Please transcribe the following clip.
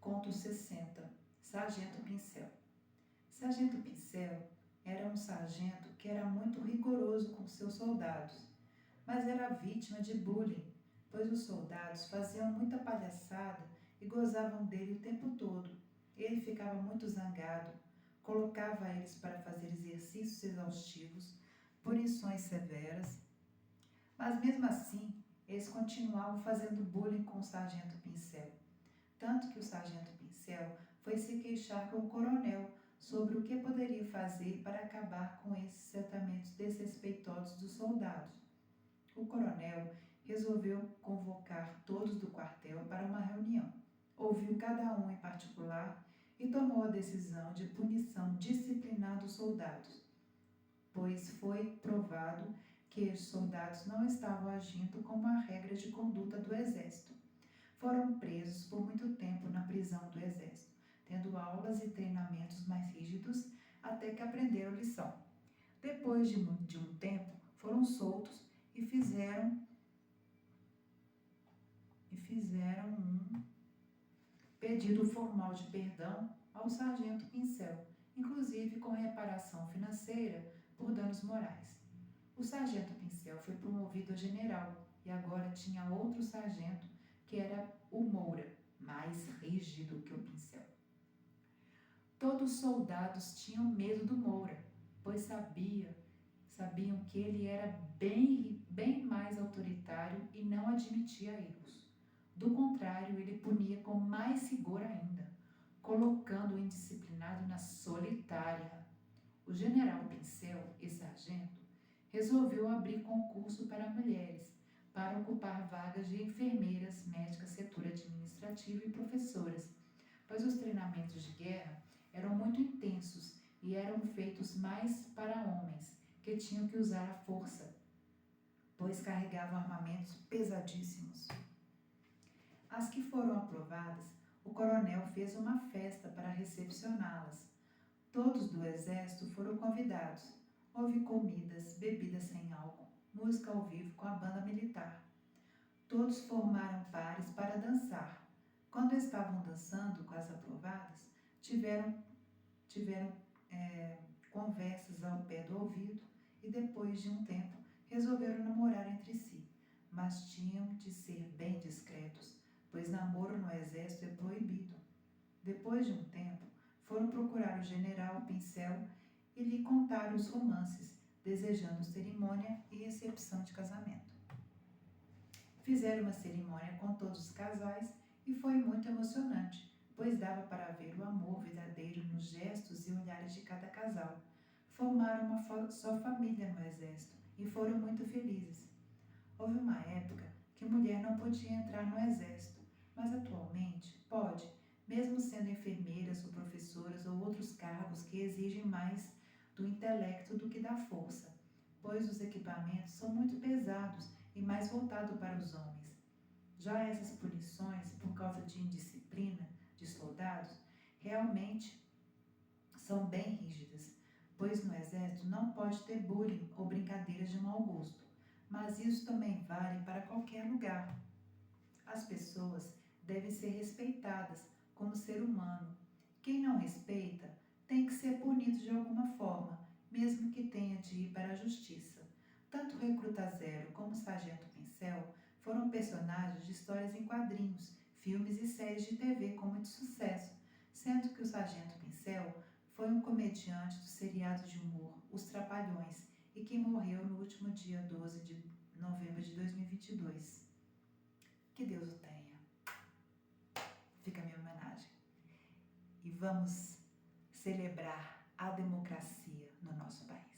Conto 60. Sargento Pincel. Sargento Pincel era um sargento que era muito rigoroso com seus soldados, mas era vítima de bullying, pois os soldados faziam muita palhaçada e gozavam dele o tempo todo. Ele ficava muito zangado, colocava eles para fazer exercícios exaustivos, punições severas, mas mesmo assim eles continuavam fazendo bullying com o Sargento Pincel. Tanto que o Sargento Pincel foi se queixar com o coronel sobre o que poderia fazer para acabar com esses tratamentos desrespeitosos dos soldados. O coronel resolveu convocar todos do quartel para uma reunião. Ouviu cada um em particular e tomou a decisão de punição disciplinar dos soldados, pois foi provado que os soldados não estavam agindo como a regra de conduta do Exército. Foram presos por muito tempo na prisão do Exército, tendo aulas e treinamentos mais rígidos até que aprenderam a lição. Depois de um tempo, foram soltos e fizeram um pedido formal de perdão ao Sargento Pincel, inclusive com reparação financeira por danos morais. O Sargento Pincel foi promovido a general e agora tinha outro sargento, que era o Moura, mais rígido que o Pincel. Todos os soldados tinham medo do Moura, pois sabiam que ele era bem mais autoritário e não admitia erros. Do contrário, ele punia com mais rigor ainda, colocando o indisciplinado na solitária. O general Pincel e sargento resolveu abrir concurso para mulheres, para ocupar vagas de enfermeiras, médicas, setor administrativo e professoras, pois os treinamentos de guerra eram muito intensos e eram feitos mais para homens, que tinham que usar a força, pois carregavam armamentos pesadíssimos. As que foram aprovadas, o coronel fez uma festa para recepcioná-las. Todos do exército foram convidados. Houve comidas, bebidas sem álcool, música ao vivo com a banda militar. Todos formaram pares para dançar. Quando estavam dançando com as aprovadas, tiveram conversas ao pé do ouvido e depois de um tempo resolveram namorar entre si, mas tinham de ser bem discretos, pois namoro no exército é proibido. Depois de um tempo, foram procurar o general Pincel e lhe contaram os romances, desejando cerimônia e recepção de casamento. Fizeram uma cerimônia com todos os casais e foi muito emocionante, pois dava para ver o amor verdadeiro nos gestos e olhares de cada casal. Formaram uma só família no exército e foram muito felizes. Houve uma época que mulher não podia entrar no exército, mas atualmente pode, mesmo sendo enfermeiras ou professoras ou outros cargos que exigem mais do intelecto do que da força, pois os equipamentos são muito pesados e mais voltados para os homens. Já essas punições, por causa de indisciplina de soldados, realmente são bem rígidas, pois no exército não pode ter bullying ou brincadeiras de mau gosto, mas isso também vale para qualquer lugar. As pessoas devem ser respeitadas como ser humano. Quem não respeita tem que ser punido de alguma forma, mesmo que tenha de ir para a justiça. Tanto Recruta Zero como o Sargento Pincel foram personagens de histórias em quadrinhos, filmes e séries de TV com muito sucesso, sendo que o Sargento Pincel foi um comediante do seriado de humor Os Trapalhões e que morreu no último dia 12 de novembro de 2022. Que Deus o tenha. Fica a minha homenagem. E vamos celebrar a democracia no nosso país.